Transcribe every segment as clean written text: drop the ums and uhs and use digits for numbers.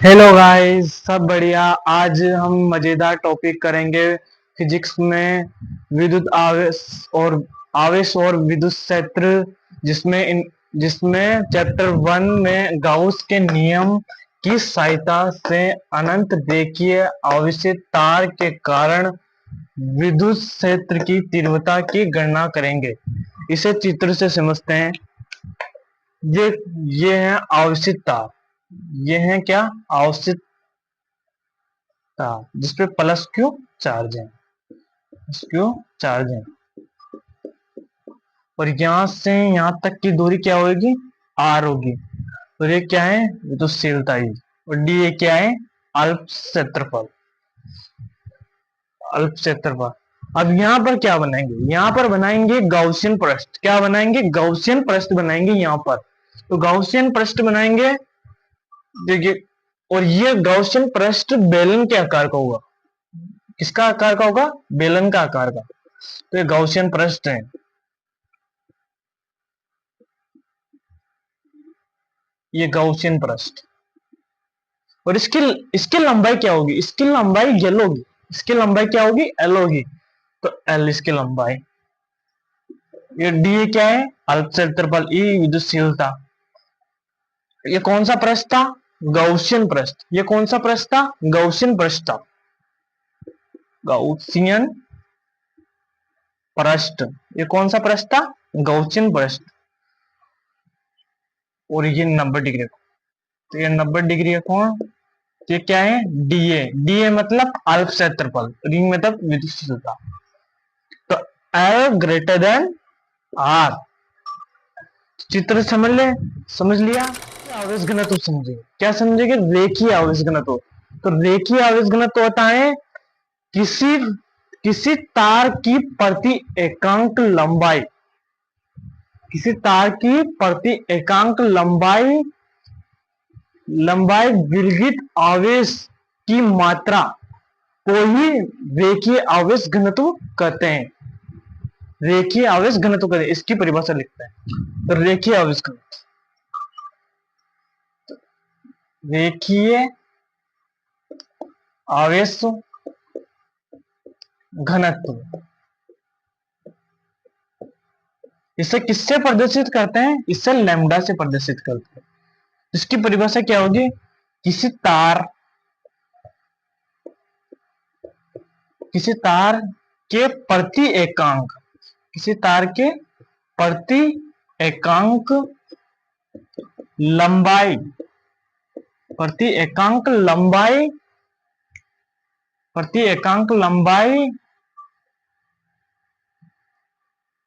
Hello guys, सब बढ़िया। आज हम मजेदार टॉपिक करेंगे फिजिक्स में विद्युत आवेश और विद्युत क्षेत्र, जिसमें चैप्टर 1 में गाउस के नियम की सहायता से अनंत रेखीय आवेशित तार के कारण विद्युत क्षेत्र की तीव्रता की गणना करेंगे। इसे चित्र से समझते हैं। ये ये है आवेशित तार। ये है क्या? आवेशित तार जिसपे प्लस क्यू चार्ज है, प्लस क्यू चार्ज है। और यहां से यहां तक की दूरी क्या होगी? आर होगी। और ये क्या है? विद्युतशीलता ही। और डी ये क्या है? अल्प क्षेत्रफल, अल्प क्षेत्रफल। अब यहाँ पर क्या बनाएंगे? यहाँ पर बनाएंगे गाउसियन पृष्ठ। क्या बनाएंगे? गाउसियन पृष्ठ बनाएंगे यहाँ पर। तो गाउसियन पृष्ठ बनाएंगे, देखिए। और ये गाउसियन पृष्ठ बेलन के आकार का होगा। किसका आकार का होगा? बेलन का आकार का। तो ये गाउसियन पृष्ठ है। ये गाउसियन पृष्ठ। और इसकी इसकी लंबाई क्या होगी? इसकी लंबाई एल होगी। इसकी लंबाई क्या होगी? एल होगी। तो एल इसकी लंबाई। ये डी क्या है? अल्प क्षेत्रफल। ई विद्युतशीलता। ये कौन सा पृष्ठ था? गाउसियन पृष्ठ। ये कौन सा पृष्ठ था? गाउसियन पृष्ठ था। गाउसियन पृष्ठ। ये कौन सा पृष्ठ था? गाउसियन पृष्ठ। और ये 90 डिग्री। तो ये 90 डिग्री का कोण। तो ये क्या है? डीए। डीए मतलब अल्प क्षेत्रफल, रिंग मतलब विद्युतशीलता। तो एल ग्रेटर देन आर। चित्र समझ ले, समझ लिया। आवेश घनत्व समझेंगे। क्या समझेंगे? रेखीय आवेश घनत्व। तो रेखीय आवेश घनत्व होता है किसी किसी तार की प्रति एकांक लंबाई, किसी तार की प्रति एकांक लंबाई लंबाई विलगित आवेश की मात्रा को ही रेखीय आवेश घनत्व कहते हैं। रेखीय आवेश घनत्व कहते हैं। इसकी परिभाषा लिखते हैं। तो रेखीय आवेश घनत्व, रेखीय आवेश घनत्व, इसे किससे प्रदर्शित करते हैं? इसे लैम्डा से प्रदर्शित करते हैं। इसकी परिभाषा क्या होगी? किसी तार के प्रति एकांक, किसी तार के प्रति एकांक लंबाई, प्रति एकांक लंबाई, प्रति एकांक लंबाई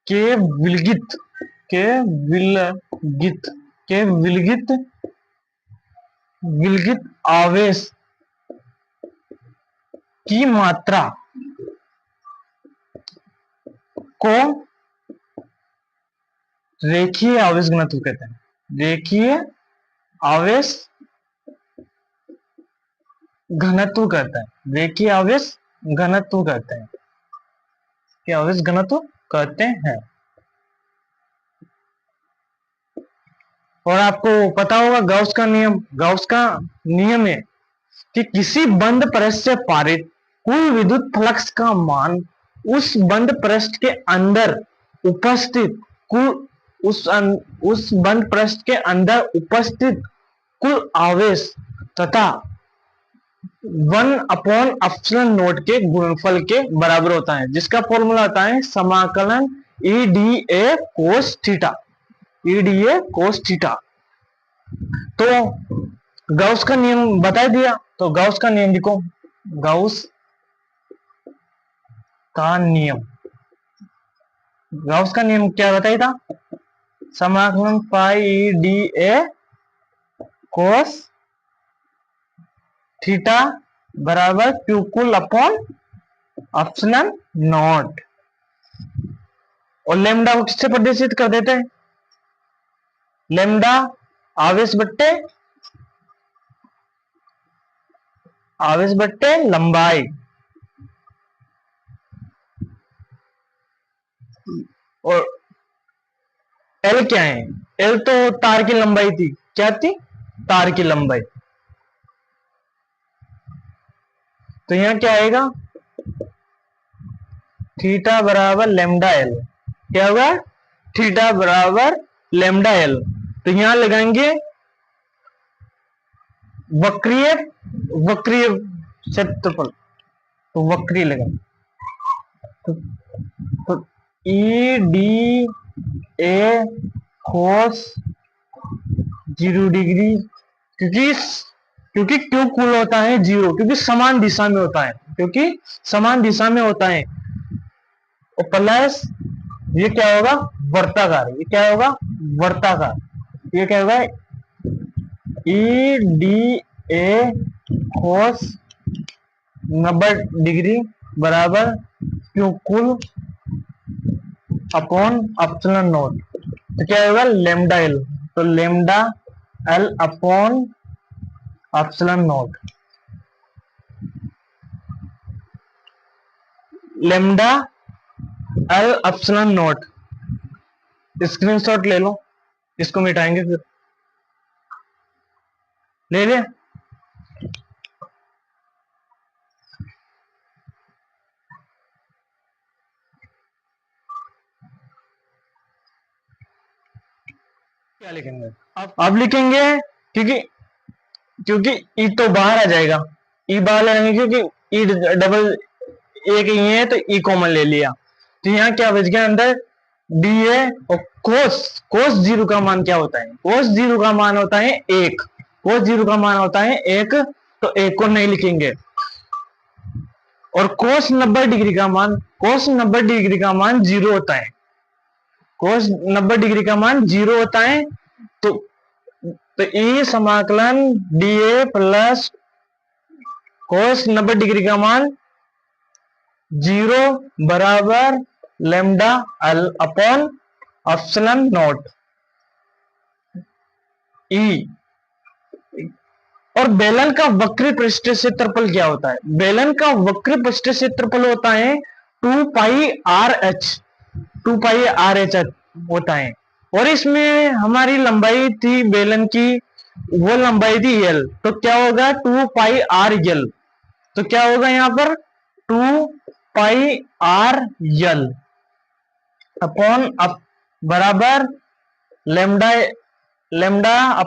के विलगित, के विलगित, के विलगित विलगित आवेश की मात्रा को रेखीय आवेश घनत्व कहते हैं। रेखीय आवेश घनत्व कहते हैं। रेखीय आवेश घनत्व कहते हैं। ये आवेश घनत्व कहते हैं। और आपको पता होगा गाउस का नियम। गाउस का नियम है कि किसी बंद पृष्ठ से पारित कुल विद्युत फ्लक्स का मान उस बंद पृष्ठ के अंदर उपस्थित कुल उस बंद पृष्ठ के अंदर उपस्थित कुल आवेश तथा 1/ε0 के गुणनफल के बराबर होता है, जिसका फॉर्मूला होता है समाकलन ई d A cos theta. E d A cos theta. तो गाउस का नियम बता दिया। तो गाउस का नियम लिखो। गाउस का नियम, गाउस का नियम क्या बताया था? समाकलन pi E d A cos theta बराबर क्यू कुल अपॉन एप्सिलॉन नॉट। और लेमडा को किससे प्रदर्शित कर देते हैं? लेमडा आवेश बट्टे लंबाई। और एल क्या है? एल तो तार की लंबाई थी। क्या थी? तार की लंबाई। तो यहाँ क्या आएगा, थीटा बराबर लेमडा एल। क्या होगा, थीटा बराबर लेमडा एल। तो यहां लगाएंगे वक्रीय वक्रीय क्षेत्रफल, तो वक्रीय लगाएंगे। तो ई डी ए कोस 0 डिग्री, क्योंकि क्योंकि क्यों कुल होता है 0, क्योंकि समान दिशा में होता है, क्योंकि समान दिशा में होता है। और प्लस ये क्या होगा, वर्ताकार। ये क्या होगा, वर्ताकार। ये क्या होगा, ई डी ए कोस 90 डिग्री बराबर क्यों कुल अपॉन एप्सिलॉन नॉट। तो क्या होगा, लेमडा एल। तो lambda L upon epsilon not. Lambda L epsilon not. Screenshot ले लो, इसको मिटाएंगे फिर। ले ले, क्या लिखेंगे, अब लिखेंगे, क्योंकि क्योंकि ई तो बाहर आ जाएगा, ई बाहर लेंगे, क्योंकि ई डबल एक ही है तो ई कॉमन ले लिया। तो यहाँ क्या बच गया अंदर, डी ए। और कोस कोस 0 का मान क्या होता है, कोस 0 का मान होता है 1। कोस 0 का मान होता है 1, तो 1 को नहीं लिखेंगे। और कोस 90 डिग्री का मान, कोस 90 डिग्री का मान 0 होता है। कोस 90 डिग्री का मान 0 होता है। तो ई समाकलन d A plus cos 90 degree का मान 0 बराबर lambda L upon epsilon naught ई। और बेलन का वक्र पृष्ठ क्षेत्रफल क्या होता है, बेलन का वक्र पृष्ठ क्षेत्रफल होता है 2 pi R H. 2 pi R H होता है। और इसमें हमारी लंबाई थी बेलन की, वो लंबाई थी एल। तो क्या होगा, 2 पाई आर एल। तो क्या होगा यहाँ पर, 2 पाई आर एल अपॉन बराबर lambda lambda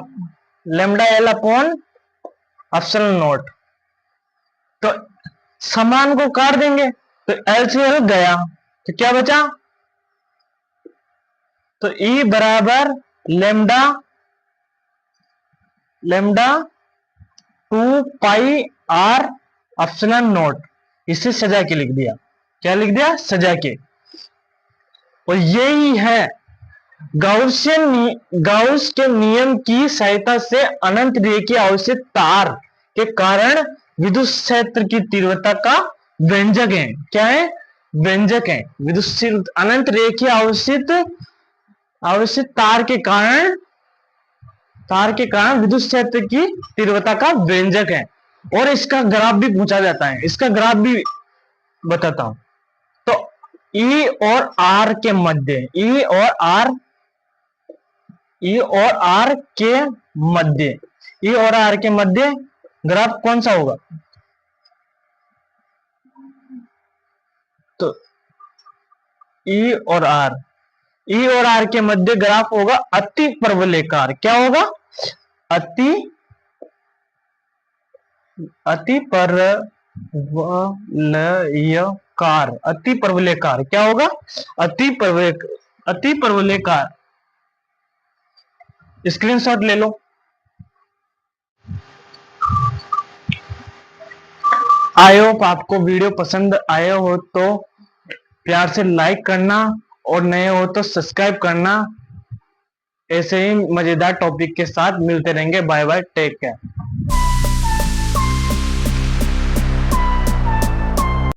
lambda L upon epsilon not. तो समान को काट देंगे, तो एल से एल गया, तो क्या बचा, तो ई बराबर lambda lambda 2 pi r epsilon naught. इसे सजा के लिख दिया। क्या लिख दिया, सजा के। और यही है गाउस के नियम की सहायता से अनंत रेखीय आवेशित तार के कारण विद्युत क्षेत्र की तीव्रता का व्यंजक है। क्या है, व्यंजक है। विद्युत अनंत रेखीय आवेशित तार के कारण विद्युत क्षेत्र की तीव्रता का व्यंजक है। और इसका ग्राफ भी पूछा जाता है, इसका ग्राफ भी बताता हूं। तो ई और आर के मध्य, ई और आर के मध्य, ई और आर के मध्य ग्राफ कौन सा होगा, तो ई और आर के मध्य ग्राफ होगा अति परवलयकार। क्या होगा, अति परवलयकार। अति परवलयकार क्या होगा, अति परवलयकार। स्क्रीनशॉट ले लो। आई होप आपको वीडियो पसंद आया हो तो प्यार से लाइक करना, और नए हो तो सब्सक्राइब करना। ऐसे ही मजेदार टॉपिक के साथ मिलते रहेंगे। Bye bye, take care.